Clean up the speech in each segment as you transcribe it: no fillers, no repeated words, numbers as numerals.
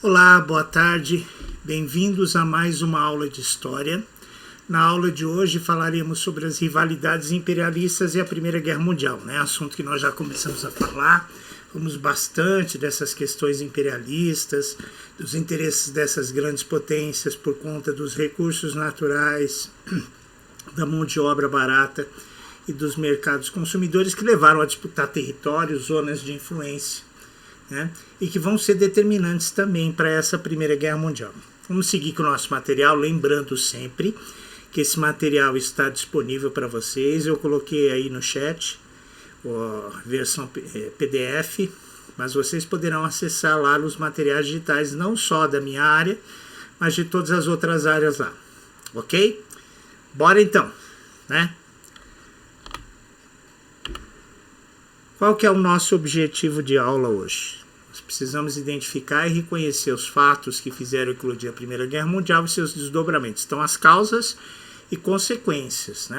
Olá, boa tarde. Bem-vindos a mais uma aula de História. Na aula de hoje falaremos sobre as rivalidades imperialistas e a Primeira Guerra Mundial, assunto que nós já começamos a falar. Falamos bastante dessas questões imperialistas, dos interesses dessas grandes potências por conta dos recursos naturais, da mão de obra barata e dos mercados consumidores que levaram a disputar territórios, zonas de influência, e que vão ser determinantes também para essa Primeira Guerra Mundial. Vamos seguir com o nosso material, lembrando sempre que esse material está disponível para vocês. Eu coloquei aí no chat a versão PDF, mas vocês poderão acessar lá os materiais digitais, não só da minha área, mas de todas as outras áreas lá. Ok? Bora então, Qual que é o nosso objetivo de aula hoje? Nós precisamos identificar e reconhecer os fatos que fizeram eclodir a Primeira Guerra Mundial e seus desdobramentos. Então, as causas e consequências,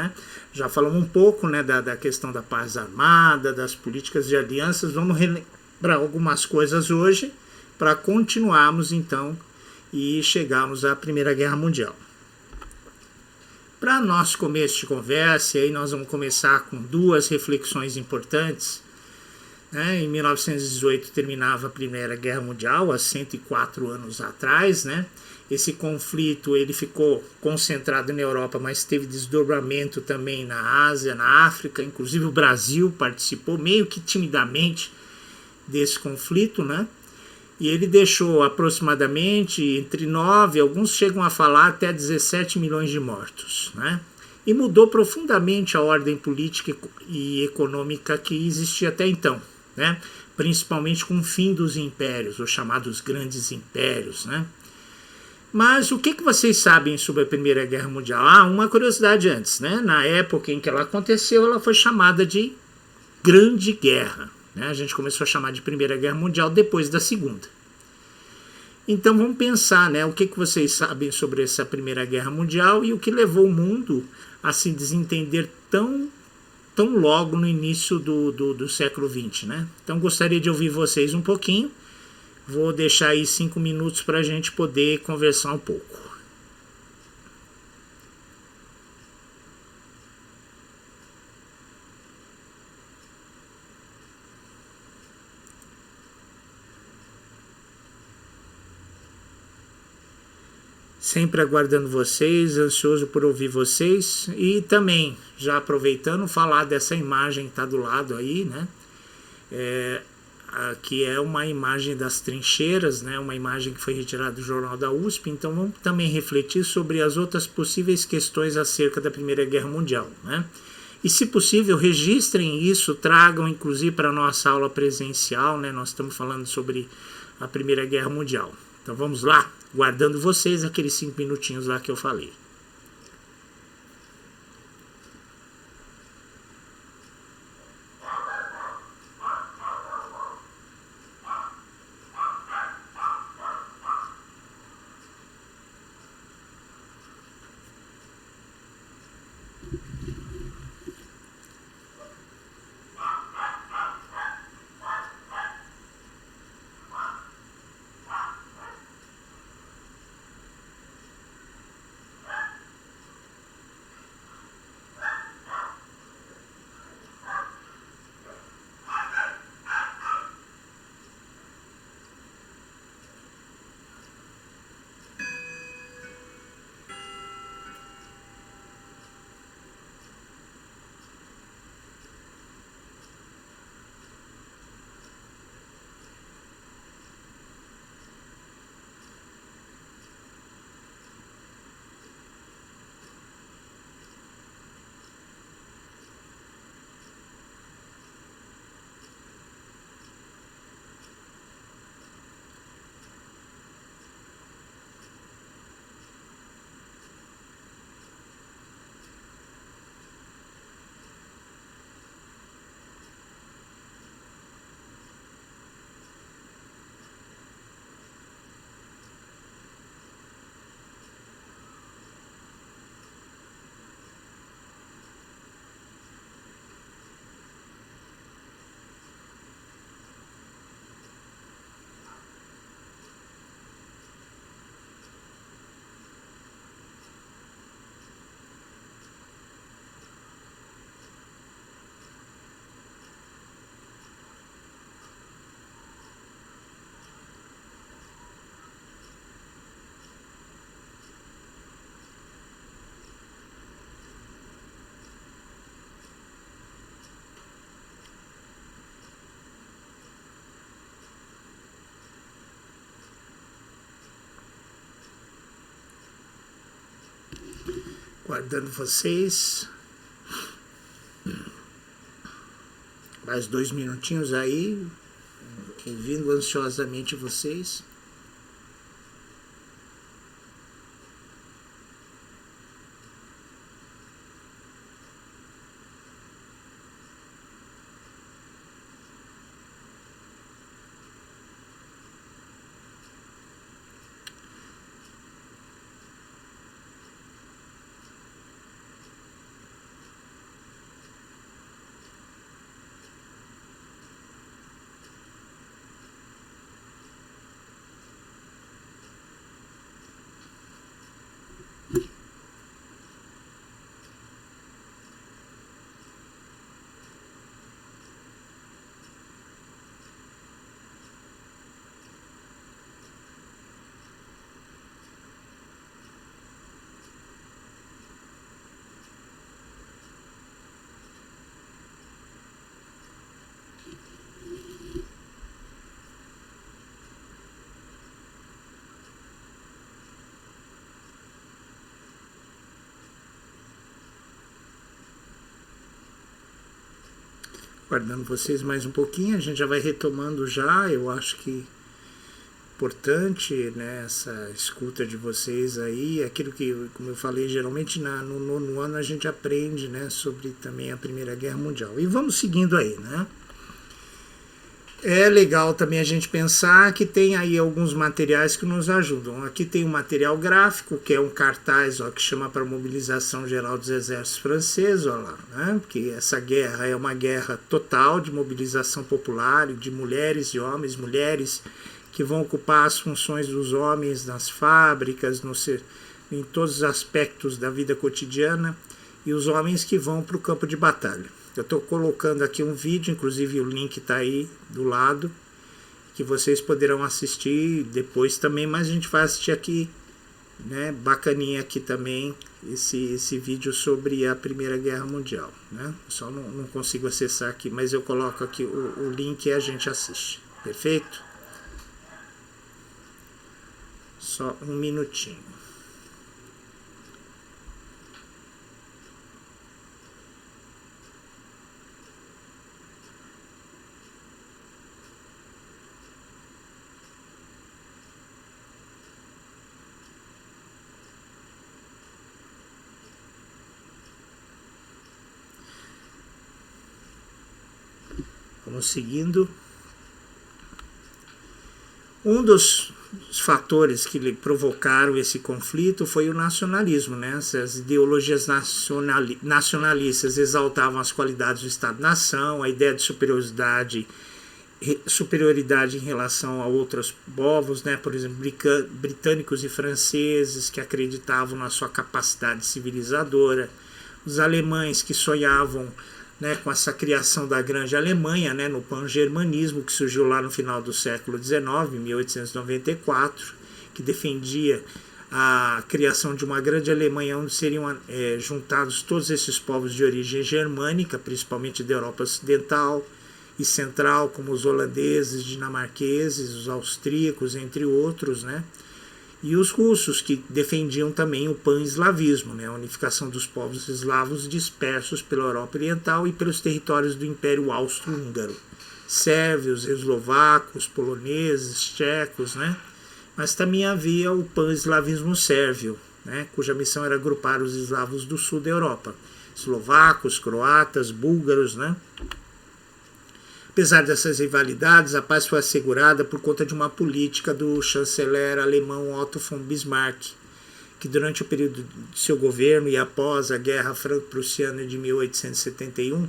Já falamos um pouco, da questão da paz armada, das políticas de alianças. Vamos relembrar algumas coisas hoje para continuarmos, então, e chegarmos à Primeira Guerra Mundial. Para nosso começo de conversa, aí nós vamos começar com duas reflexões importantes. Em 1918 terminava a Primeira Guerra Mundial, há 104 anos atrás. Esse conflito ele ficou concentrado na Europa, mas teve desdobramento também na Ásia, na África. Inclusive o Brasil participou meio que timidamente desse conflito, E ele deixou aproximadamente entre 9, alguns chegam a falar até 17 milhões de mortos, E mudou profundamente a ordem política e econômica que existia até então, Principalmente com o fim dos impérios, os chamados grandes impérios, Mas o que vocês sabem sobre a Primeira Guerra Mundial? Uma curiosidade antes, Na época em que ela aconteceu, ela foi chamada de Grande Guerra. A gente começou a chamar de Primeira Guerra Mundial depois da Segunda. Então vamos pensar, o que vocês sabem sobre essa Primeira Guerra Mundial e o que levou o mundo a se desentender tão logo no início do século XX, Então gostaria de ouvir vocês um pouquinho. Vou deixar aí 5 minutos para a gente poder conversar um pouco. Sempre aguardando vocês, ansioso por ouvir vocês. E também, já aproveitando, falar dessa imagem que está do lado aí, que é uma imagem das trincheiras, uma imagem que foi retirada do Jornal da USP. Então vamos também refletir sobre as outras possíveis questões acerca da Primeira Guerra Mundial, E se possível, registrem isso, tragam inclusive para a nossa aula presencial, Nós estamos falando sobre a Primeira Guerra Mundial. Então vamos lá, guardando vocês aqueles 5 minutinhos lá que eu falei. Guardando vocês. Mais 2 minutinhos aí. Ouvindo ansiosamente vocês. Guardando vocês mais um pouquinho, a gente já vai retomando já, eu acho que importante, né, essa escuta de vocês aí, aquilo que, como eu falei, geralmente no 9º ano a gente aprende, né, sobre também a Primeira Guerra Mundial. E vamos seguindo aí, né? É legal também a gente pensar que tem aí alguns materiais que nos ajudam. Aqui tem um material gráfico, que é um cartaz, ó, que chama para mobilização geral dos exércitos franceses, ó lá, né? Porque essa guerra é uma guerra total de mobilização popular, de mulheres e homens, mulheres que vão ocupar as funções dos homens nas fábricas, em todos os aspectos da vida cotidiana, e os homens que vão para o campo de batalha. Eu estou colocando aqui um vídeo, inclusive o link está aí do lado, que vocês poderão assistir depois também, mas a gente vai assistir aqui, né, bacaninha aqui também, esse vídeo sobre a Primeira Guerra Mundial, né? Só não consigo acessar aqui, mas eu coloco aqui o link e a gente assiste, perfeito? Só um minutinho. Vamos seguindo. Um dos fatores que provocaram esse conflito foi o nacionalismo, né? Essas ideologias nacionalistas exaltavam as qualidades do Estado-nação, a ideia de superioridade em relação a outros povos, né? Por exemplo, britânicos e franceses que acreditavam na sua capacidade civilizadora, os alemães que sonhavam, né, com essa criação da grande Alemanha, né, no pan-germanismo que surgiu lá no final do século XIX, 1894, que defendia a criação de uma grande Alemanha onde seriam juntados todos esses povos de origem germânica, principalmente da Europa Ocidental e Central, como os holandeses, dinamarqueses, os austríacos, entre outros, né? E os russos, que defendiam também o pan-eslavismo, né, a unificação dos povos eslavos dispersos pela Europa Oriental e pelos territórios do Império Austro-Húngaro, sérvios, eslovacos, poloneses, tchecos, né? Mas também havia o pan-eslavismo sérvio, né, cuja missão era agrupar os eslavos do sul da Europa, eslovacos, croatas, búlgaros, né? Apesar dessas rivalidades, a paz foi assegurada por conta de uma política do chanceler alemão Otto von Bismarck, que durante o período de seu governo e após a Guerra Franco-Prussiana de 1871,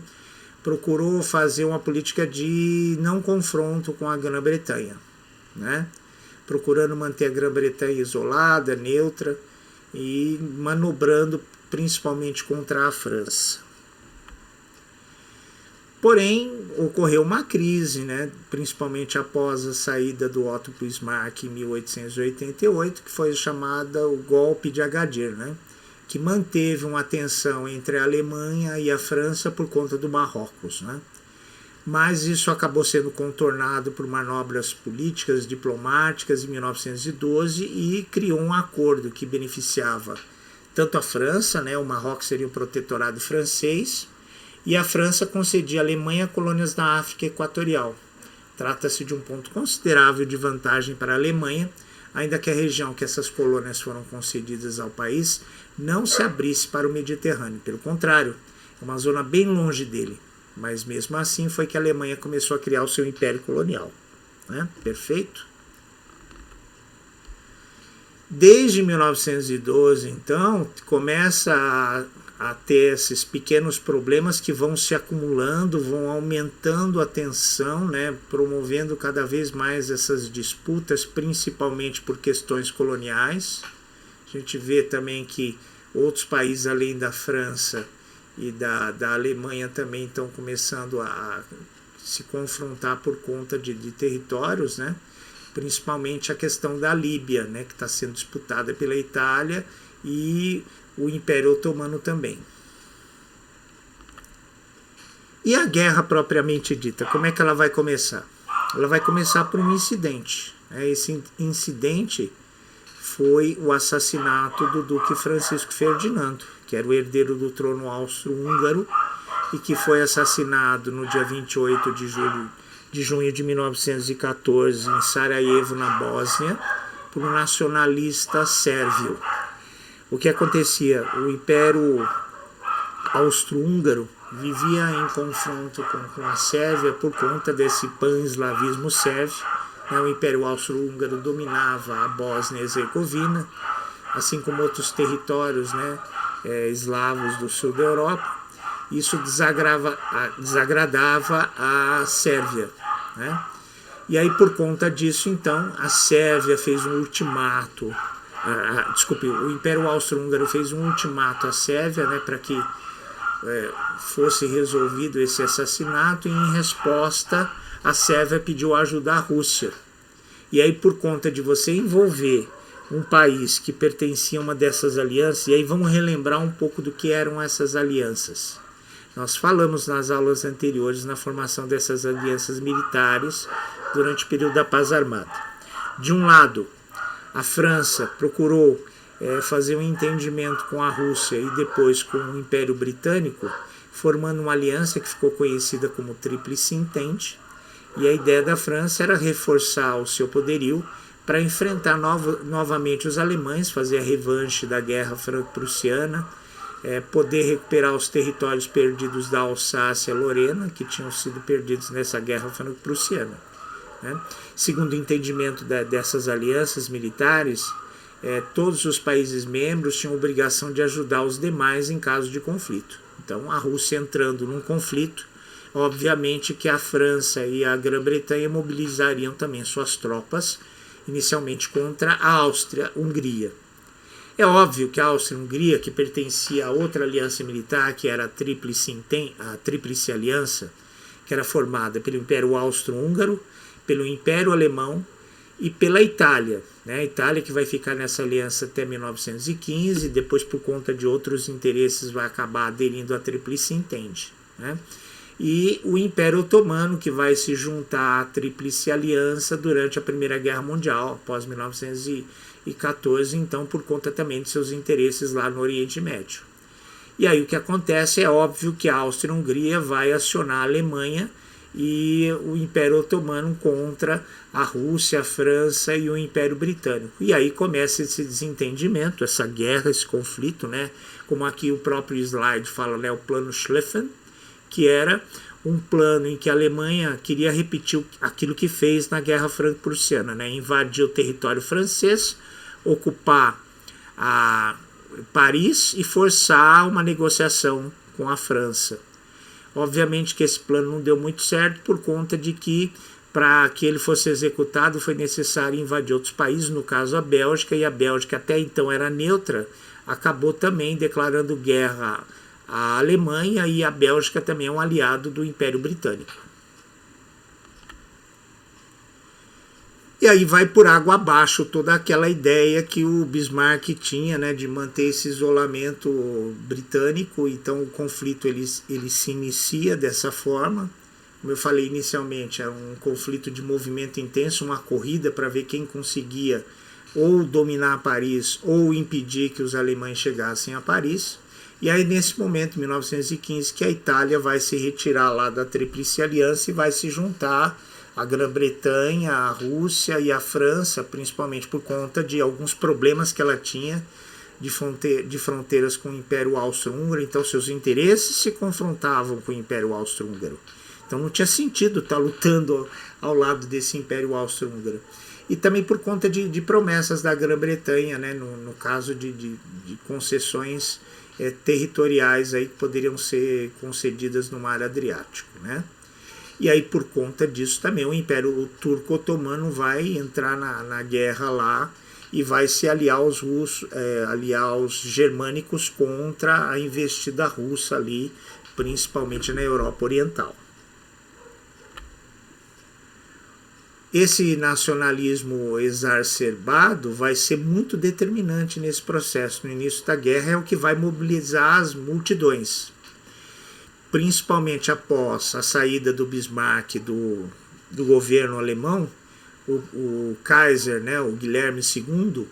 procurou fazer uma política de não confronto com a Grã-Bretanha, né? Procurando manter a Grã-Bretanha isolada, neutra e manobrando principalmente contra a França. Porém, ocorreu uma crise, né, principalmente após a saída do Otto Bismarck em 1888, que foi chamada o golpe de Agadir, né, que manteve uma tensão entre a Alemanha e a França por conta do Marrocos, né. Mas isso acabou sendo contornado por manobras políticas, diplomáticas em 1912 e criou um acordo que beneficiava tanto a França, né, o Marrocos seria o protetorado francês, e a França concedia à Alemanha colônias na África Equatorial. Trata-se de um ponto considerável de vantagem para a Alemanha, ainda que a região que essas colônias foram concedidas ao país não se abrisse para o Mediterrâneo. Pelo contrário, é uma zona bem longe dele. Mas mesmo assim foi que a Alemanha começou a criar o seu império colonial. Né? Perfeito? Desde 1912, então, começa a ter esses pequenos problemas que vão se acumulando, vão aumentando a tensão, né, promovendo cada vez mais essas disputas, principalmente por questões coloniais. A gente vê também que outros países além da França e da Alemanha também estão começando a se confrontar por conta de territórios, né? Principalmente a questão da Líbia, né? Que está sendo disputada pela Itália e o Império Otomano também. E a guerra propriamente dita, como é que ela vai começar? Ela vai começar por um incidente. Esse incidente foi o assassinato do Duque Francisco Ferdinando, que era o herdeiro do trono austro-húngaro e que foi assassinado no dia 28 de junho de 1914 em Sarajevo, na Bósnia, por um nacionalista sérvio. O que acontecia? O Império Austro-Húngaro vivia em confronto com a Sérvia por conta desse pan-eslavismo sérvio. O Império Austro-Húngaro dominava a Bósnia e Herzegovina, assim como outros territórios, né, eslavos do sul da Europa. Isso desagradava a Sérvia. Né? E aí, por conta disso, então, a Sérvia fez um ultimato. O Império Austro-Húngaro fez um ultimato à Sérvia, né, para que fosse resolvido esse assassinato, e em resposta a Sérvia pediu ajuda à Rússia. E aí, por conta de você envolver um país que pertencia a uma dessas alianças, e aí vamos relembrar um pouco do que eram essas alianças. Nós falamos nas aulas anteriores na formação dessas alianças militares durante o período da Paz Armada. De um lado, a França procurou fazer um entendimento com a Rússia e depois com o Império Britânico, formando uma aliança que ficou conhecida como Tríplice Entente. E a ideia da França era reforçar o seu poderio para enfrentar novamente os alemães, fazer a revanche da Guerra Franco-Prussiana, poder recuperar os territórios perdidos da Alsácia e Lorena, que tinham sido perdidos nessa Guerra Franco-Prussiana. Né? Segundo o entendimento dessas alianças militares, todos os países membros tinham obrigação de ajudar os demais em caso de conflito. Então, a Rússia entrando num conflito, obviamente que a França e a Grã-Bretanha mobilizariam também suas tropas, inicialmente contra a Áustria-Hungria. É óbvio que a Áustria-Hungria, que pertencia a outra aliança militar, que era a Tríplice Aliança, que era formada pelo Império Austro-Húngaro, pelo Império Alemão e pela Itália. Né? A Itália que vai ficar nessa aliança até 1915, depois por conta de outros interesses vai acabar aderindo à Tríplice Entente. Né? E o Império Otomano, que vai se juntar à Tríplice Aliança durante a Primeira Guerra Mundial, após 1914, então por conta também de seus interesses lá no Oriente Médio. E aí o que acontece é óbvio que a Áustria-Hungria vai acionar a Alemanha e o Império Otomano contra a Rússia, a França e o Império Britânico. E aí começa esse desentendimento, essa guerra, esse conflito, né? Como aqui o próprio slide fala, né? O Plano Schlieffen, que era um plano em que a Alemanha queria repetir aquilo que fez na Guerra Franco-Prussiana, né? Invadir o território francês, ocupar Paris e forçar uma negociação com a França. Obviamente que esse plano não deu muito certo por conta de que, para que ele fosse executado, foi necessário invadir outros países, no caso a Bélgica, e a Bélgica até então era neutra, acabou também declarando guerra à Alemanha, e a Bélgica também é um aliado do Império Britânico. E aí vai por água abaixo toda aquela ideia que o Bismarck tinha, né, de manter esse isolamento britânico. Então o conflito ele se inicia dessa forma. Como eu falei inicialmente, é um conflito de movimento intenso, uma corrida para ver quem conseguia ou dominar Paris ou impedir que os alemães chegassem a Paris. E aí nesse momento, em 1915, que a Itália vai se retirar lá da Tríplice Aliança e vai se juntar à Grã-Bretanha, à Rússia e à França, principalmente por conta de alguns problemas que ela tinha de fronteiras com o Império Austro-Húngaro. Então seus interesses se confrontavam com o Império Austro-Húngaro. Então não tinha sentido estar lutando ao lado desse Império Austro-Húngaro. E também por conta de promessas da Grã-Bretanha, né, no caso de concessões territoriais aí que poderiam ser concedidas no Mar Adriático, né? E aí por conta disso também o Império Turco-Otomano vai entrar na guerra lá e vai se aliar aos russos, aliar aos germânicos contra a investida russa ali, principalmente na Europa Oriental. Esse nacionalismo exacerbado vai ser muito determinante nesse processo. No início da guerra é o que vai mobilizar as multidões, principalmente após a saída do Bismarck do governo alemão. O Kaiser, né, o Guilherme II,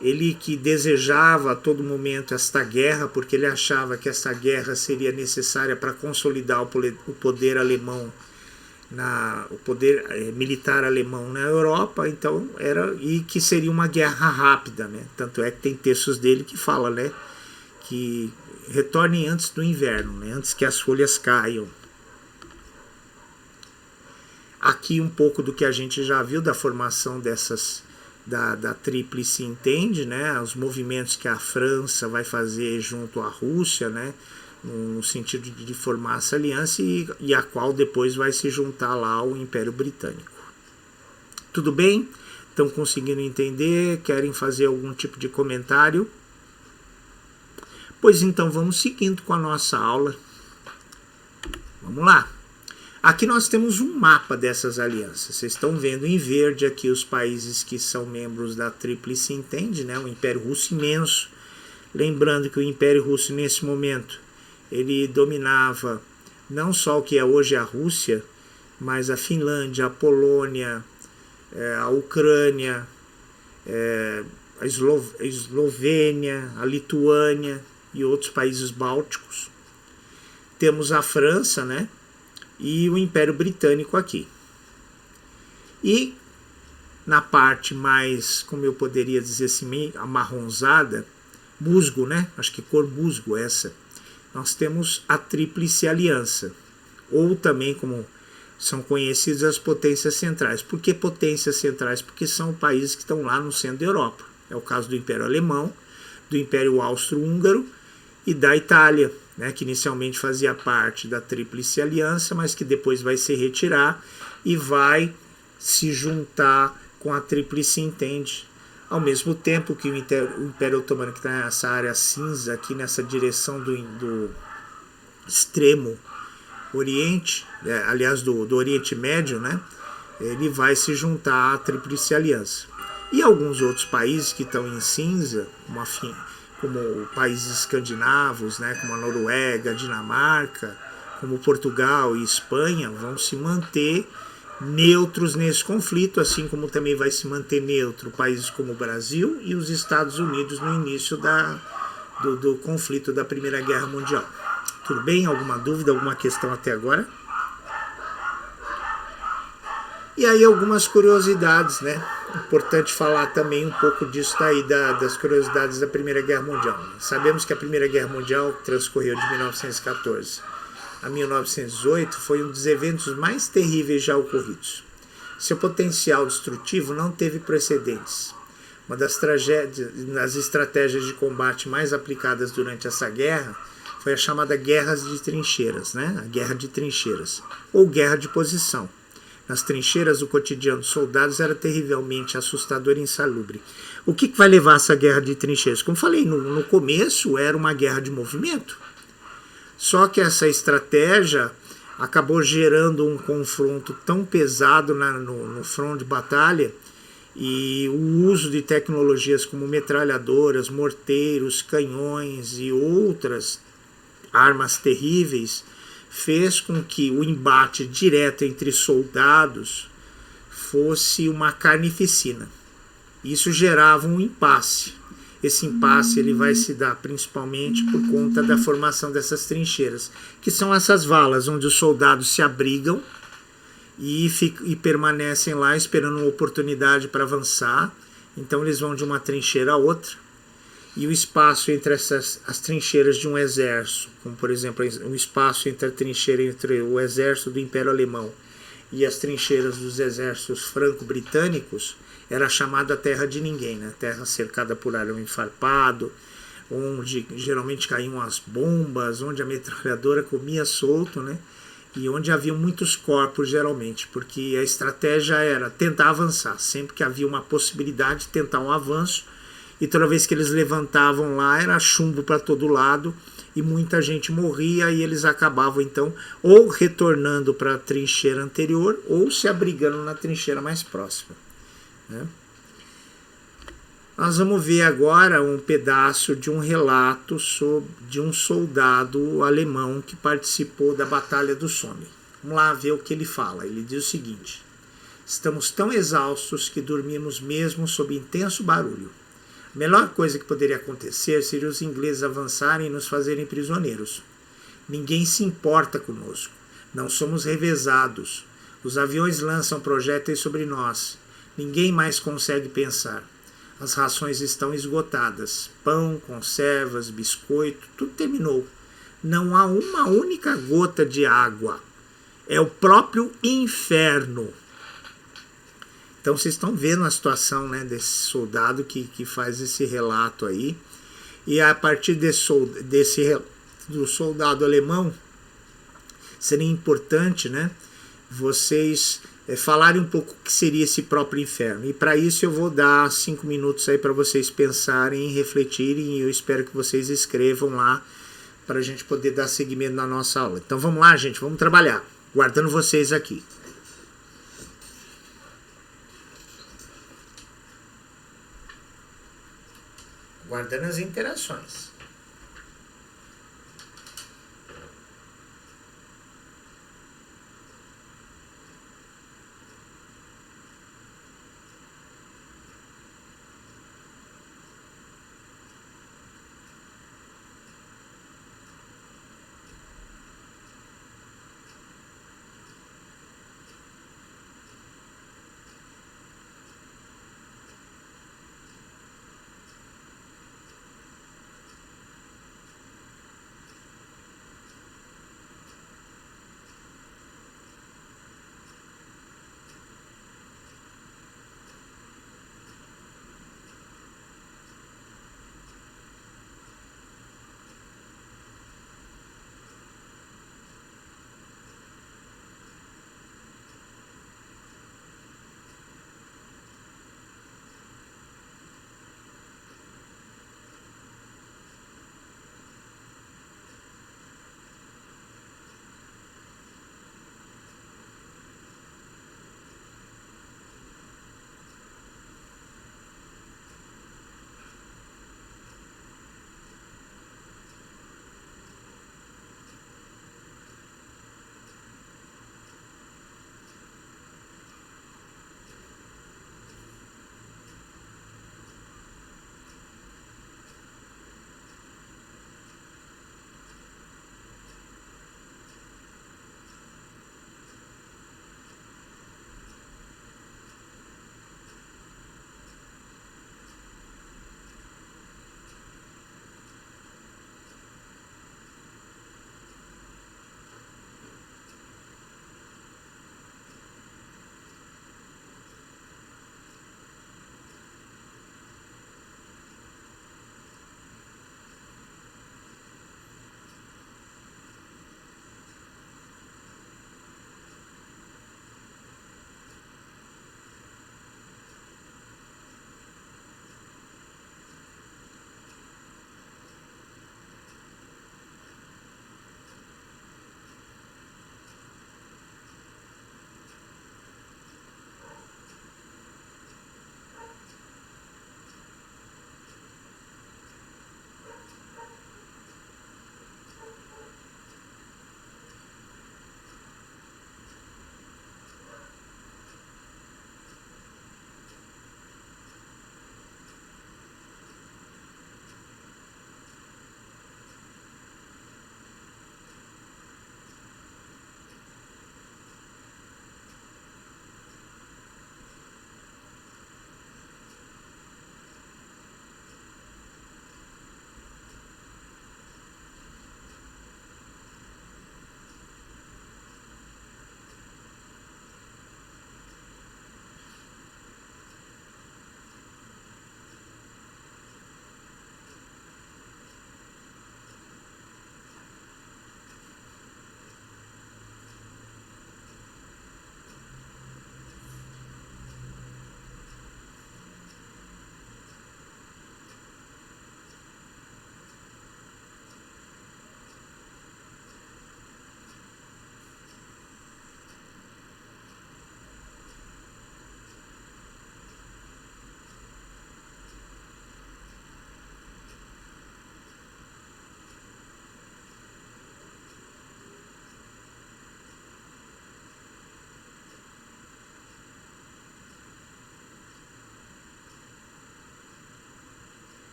ele que desejava a todo momento esta guerra, porque ele achava que essa guerra seria necessária para consolidar o poder alemão, o poder militar alemão na Europa. Então e que seria uma guerra rápida, né? Tanto é que tem textos dele que fala, né, que retornem antes do inverno, né, antes que as folhas caiam. Aqui um pouco do que a gente já viu da formação da Tríplice Entente, né, os movimentos que a França vai fazer junto à Rússia, né, no sentido de formar essa aliança e a qual depois vai se juntar lá ao Império Britânico. Tudo bem? Estão conseguindo entender? Querem fazer algum tipo de comentário? Pois então vamos seguindo com a nossa aula. Vamos lá. Aqui nós temos um mapa dessas alianças. Vocês estão vendo em verde aqui os países que são membros da Tríplice Entente, né? O Império Russo imenso. Lembrando que o Império Russo nesse momento ele dominava não só o que é hoje a Rússia, mas a Finlândia, a Polônia, a Ucrânia, a Eslovênia, a Lituânia e outros países bálticos. Temos a França, né? E o Império Britânico aqui. E na parte mais, como eu poderia dizer assim, amarronzada, musgo, né? Acho que cor musgo essa. Nós temos a Tríplice Aliança, ou também como são conhecidas as potências centrais. Por que potências centrais? Porque são países que estão lá no centro da Europa. É o caso do Império Alemão, do Império Austro-Húngaro e da Itália, né, que inicialmente fazia parte da Tríplice Aliança, mas que depois vai se retirar e vai se juntar com a Tríplice Entente, ao mesmo tempo que o Império Otomano, que está nessa área cinza, aqui nessa direção do extremo Oriente, aliás do Oriente Médio, né, ele vai se juntar à Tríplice Aliança. E alguns outros países que estão em cinza, como países escandinavos, né, como a Noruega, a Dinamarca, como Portugal e Espanha, vão se manter neutros nesse conflito, assim como também vai se manter neutro países como o Brasil e os Estados Unidos no início do conflito da Primeira Guerra Mundial. Tudo bem? Alguma dúvida, alguma questão até agora? E aí algumas curiosidades, né? Importante falar também um pouco disso daí, das curiosidades da Primeira Guerra Mundial. Sabemos que a Primeira Guerra Mundial transcorreu de 1914 a 1918, foi um dos eventos mais terríveis já ocorridos. Seu potencial destrutivo não teve precedentes. Uma das estratégias de combate mais aplicadas durante essa guerra foi a chamada Guerra de Trincheiras, né? A Guerra de Trincheiras, ou Guerra de Posição. Nas trincheiras, o cotidiano dos soldados era terrivelmente assustador e insalubre. O que vai levar essa guerra de trincheiras? Como falei, no começo era uma guerra de movimento. Só que essa estratégia acabou gerando um confronto tão pesado no front de batalha, e o uso de tecnologias como metralhadoras, morteiros, canhões e outras armas terríveis fez com que o embate direto entre soldados fosse uma carnificina. Isso gerava um impasse. Esse impasse ele vai se dar principalmente por conta da formação dessas trincheiras, que são essas valas onde os soldados se abrigam e permanecem lá esperando uma oportunidade para avançar. Então eles vão de uma trincheira a outra, e o espaço entre as trincheiras de um exército, como por exemplo o espaço entre a trincheira entre o exército do Império Alemão e as trincheiras dos exércitos franco-britânicos, era chamada Terra de Ninguém, né? Terra cercada por arame farpado, onde geralmente caíam as bombas, onde a metralhadora comia solto, né? E onde havia muitos corpos geralmente, porque a estratégia era tentar avançar, sempre que havia uma possibilidade de tentar um avanço, e toda vez que eles levantavam lá era chumbo para todo lado, e muita gente morria, e eles acabavam então ou retornando para a trincheira anterior, ou se abrigando na trincheira mais próxima, né? Nós vamos ver agora um pedaço de um relato de um soldado alemão que participou da Batalha do Somme. Vamos lá ver o que ele fala. Ele diz o seguinte: estamos tão exaustos que dormimos mesmo sob intenso barulho. A melhor coisa que poderia acontecer seria os ingleses avançarem e nos fazerem prisioneiros. Ninguém se importa conosco. Não somos revezados. Os aviões lançam projéteis sobre nós. Ninguém mais consegue pensar. As rações estão esgotadas. Pão, conservas, biscoito, tudo terminou. Não há uma única gota de água. É o próprio inferno. Então vocês estão vendo a situação, né, desse soldado que faz esse relato aí. E a partir do soldado alemão, seria importante, né, vocês falarem um pouco o que seria esse próprio inferno. E para isso eu vou dar 5 minutos aí para vocês pensarem e refletirem, e eu espero que vocês escrevam lá para a gente poder dar seguimento na nossa aula. Então vamos lá, gente, vamos trabalhar, guardando vocês aqui. Guardando as interações.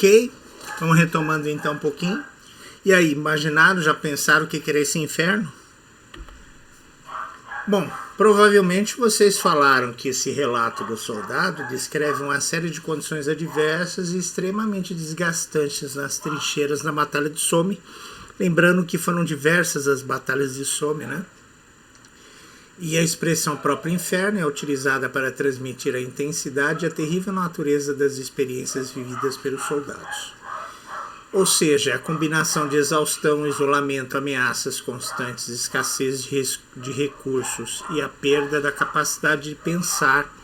Ok? Vamos retomando então um pouquinho. E aí, imaginaram, já pensaram o que era esse inferno? Bom, provavelmente vocês falaram que esse relato do soldado descreve uma série de condições adversas e extremamente desgastantes nas trincheiras na Batalha de Somme. Lembrando que foram diversas as batalhas de Somme, né? E a expressão próprio inferno é utilizada para transmitir a intensidade e a terrível natureza das experiências vividas pelos soldados. Ou seja, a combinação de exaustão, isolamento, ameaças constantes, escassez de recursos e a perda da capacidade de pensar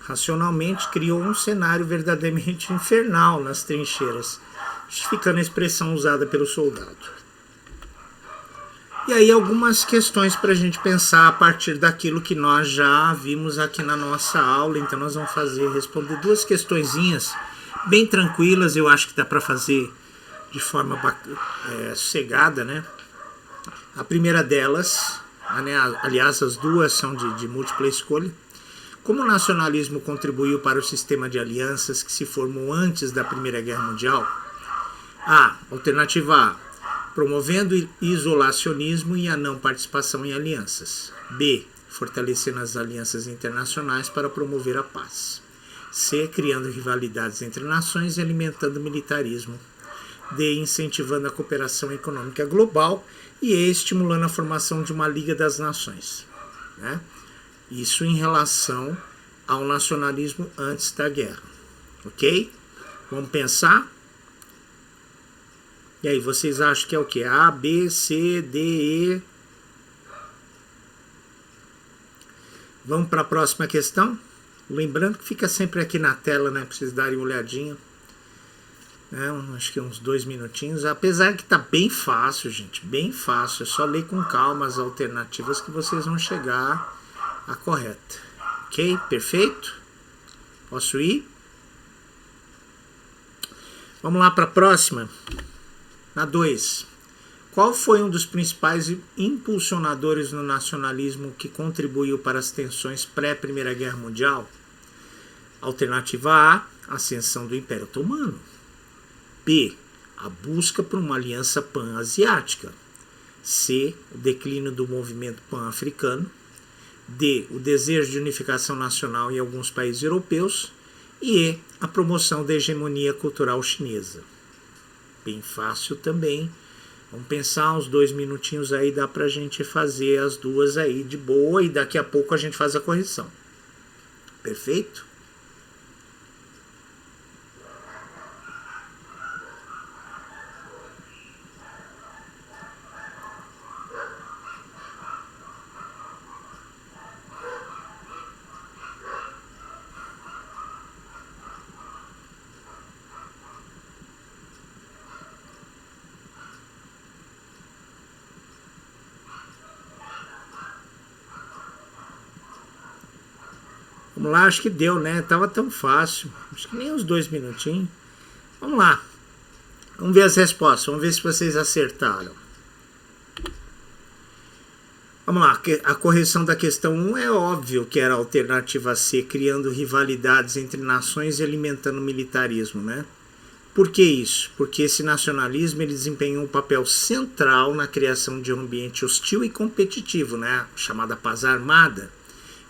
racionalmente criou um cenário verdadeiramente infernal nas trincheiras, justificando a expressão usada pelo soldado. E aí algumas questões para a gente pensar a partir daquilo que nós já vimos aqui na nossa aula. Então nós vamos responder duas questõezinhas bem tranquilas, eu acho que dá para fazer de forma sossegada, né? A primeira delas, aliás, as duas são de múltipla escolha. Como o nacionalismo contribuiu para o sistema de alianças que se formou antes da Primeira Guerra Mundial? Alternativa A, promovendo o isolacionismo e a não participação em alianças. B, fortalecendo as alianças internacionais para promover a paz. C, criando rivalidades entre nações e alimentando o militarismo. D, incentivando a cooperação econômica global. E E, estimulando a formação de uma Liga das Nações. Né? Isso em relação ao nacionalismo antes da guerra. Ok? Vamos pensar? E aí, vocês acham que é o quê? A, B, C, D, E. Vamos para a próxima questão? Lembrando que fica sempre aqui na tela, né? Para vocês darem uma olhadinha. Acho que uns 2 minutinhos. Apesar que tá bem fácil, gente. Bem fácil. É só ler com calma as alternativas que vocês vão chegar à correta. Ok? Perfeito? Posso ir? Vamos lá para a próxima. Na 2. Qual foi um dos principais impulsionadores no nacionalismo que contribuiu para as tensões pré-Primeira Guerra Mundial? Alternativa A, a ascensão do Império Otomano. B, a busca por uma aliança pan-asiática. C, o declínio do movimento pan-africano. D, o desejo de unificação nacional em alguns países europeus. E E, a promoção da hegemonia cultural chinesa. Bem fácil também. Vamos pensar uns 2 minutinhos aí, dá pra gente fazer as duas aí de boa e daqui a pouco a gente faz a correção. Perfeito? Vamos lá, acho que deu, né? Tava tão fácil. Acho que nem uns 2 minutinhos. Vamos lá. Vamos ver as respostas. Vamos ver se vocês acertaram. Vamos lá. A correção da questão 1 é óbvio que era a alternativa C, criando rivalidades entre nações e alimentando o militarismo, né? Por que isso? Porque esse nacionalismo ele desempenhou um papel central na criação de um ambiente hostil e competitivo, né? Chamada paz armada,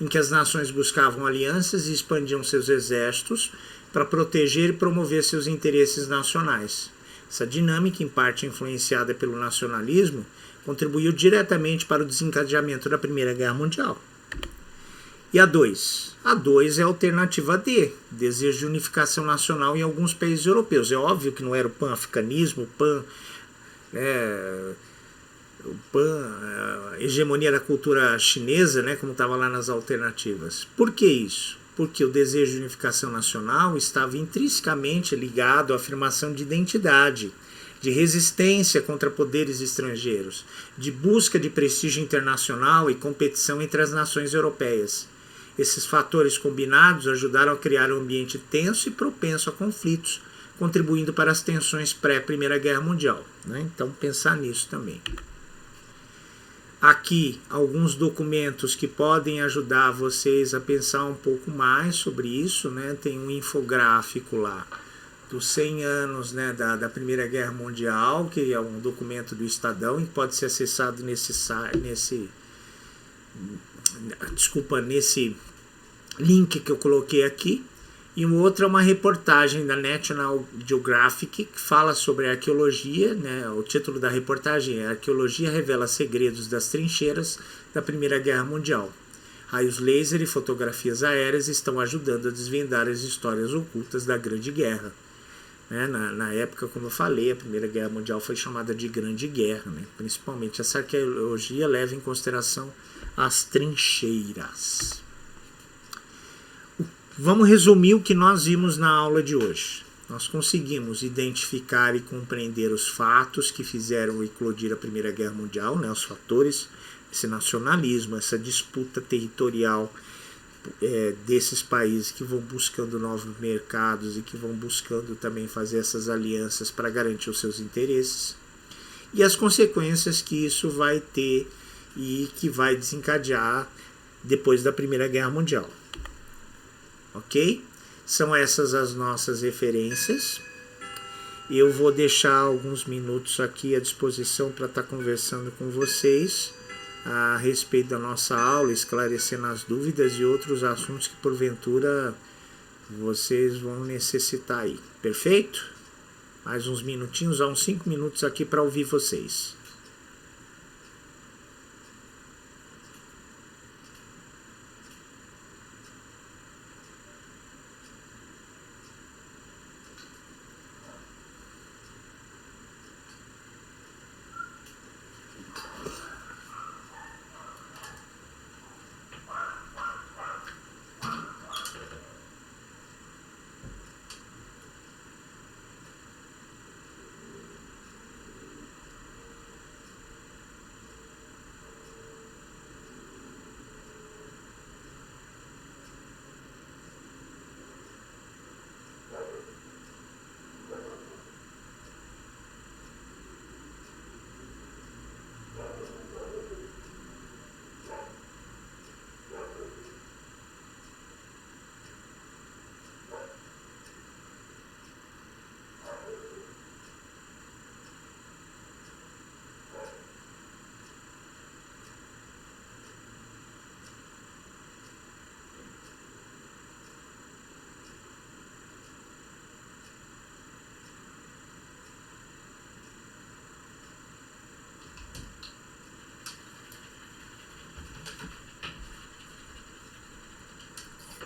em que as nações buscavam alianças e expandiam seus exércitos para proteger e promover seus interesses nacionais. Essa dinâmica, em parte influenciada pelo nacionalismo, contribuiu diretamente para o desencadeamento da Primeira Guerra Mundial. E a 2? A 2 é a alternativa D, desejo de unificação nacional em alguns países europeus. É óbvio que não era o pan-africanismo, hegemonia da cultura chinesa, né, como estava lá nas alternativas. Por que isso? Porque o desejo de unificação nacional estava intrinsecamente ligado à afirmação de identidade, de resistência contra poderes estrangeiros, de busca de prestígio internacional e competição entre as nações europeias. Esses fatores combinados ajudaram a criar um ambiente tenso e propenso a conflitos, contribuindo para as tensões pré-Primeira Guerra Mundial, né? Então, pensar nisso também. Aqui, alguns documentos que podem ajudar vocês a pensar um pouco mais sobre isso, né? Tem um infográfico lá dos 100 anos, né, da Primeira Guerra Mundial, que é um documento do Estadão e pode ser acessado nesse link que eu coloquei aqui. E o outro é uma reportagem da National Geographic que fala sobre a arqueologia, né? O título da reportagem é Arqueologia revela segredos das trincheiras da Primeira Guerra Mundial. Raios laser e fotografias aéreas estão ajudando a desvendar as histórias ocultas da Grande Guerra. Né? Na época, como eu falei, a Primeira Guerra Mundial foi chamada de Grande Guerra. Né? Principalmente essa arqueologia leva em consideração as trincheiras. Vamos resumir o que nós vimos na aula de hoje. Nós conseguimos identificar e compreender os fatos que fizeram eclodir a Primeira Guerra Mundial, né, os fatores, esse nacionalismo, essa disputa territorial desses países que vão buscando novos mercados e que vão buscando também fazer essas alianças para garantir os seus interesses, e as consequências que isso vai ter e que vai desencadear depois da Primeira Guerra Mundial. Ok? São essas as nossas referências. Eu vou deixar alguns minutos aqui à disposição para estar conversando com vocês a respeito da nossa aula, esclarecendo as dúvidas e outros assuntos que porventura vocês vão necessitar aí. Perfeito? Mais uns minutinhos, há uns 5 minutos aqui para ouvir vocês.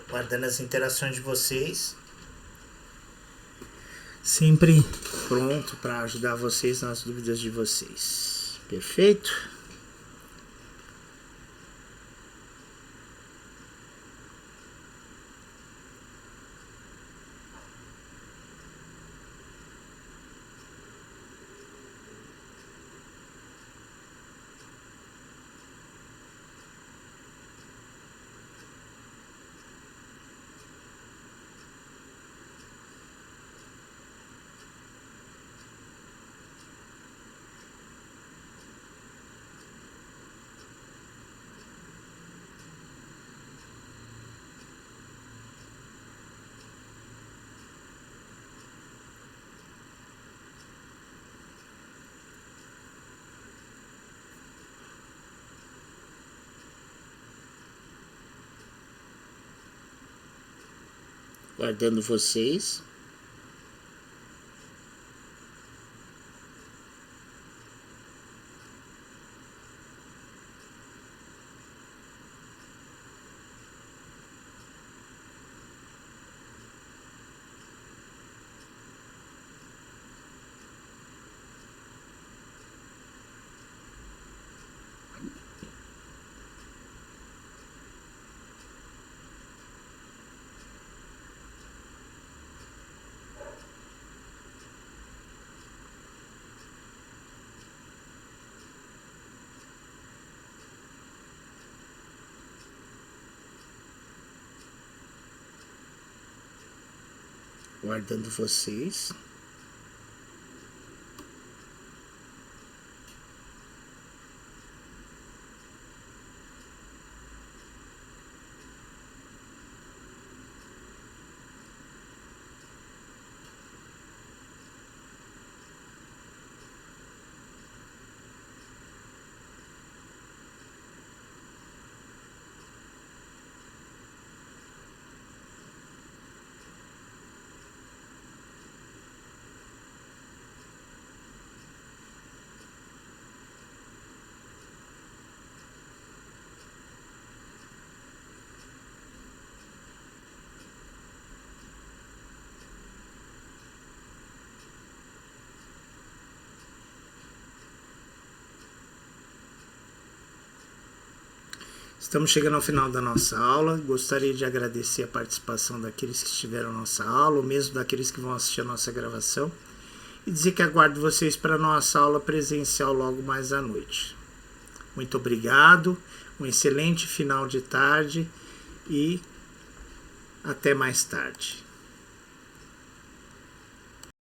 Guardando as interações de vocês. Sempre pronto para ajudar vocês nas dúvidas de vocês. Perfeito? Guardando vocês. Guardando vocês. Estamos chegando ao final da nossa aula. Gostaria de agradecer a participação daqueles que estiveram na nossa aula, ou mesmo daqueles que vão assistir a nossa gravação, e dizer que aguardo vocês para a nossa aula presencial logo mais à noite. Muito obrigado, um excelente final de tarde e até mais tarde.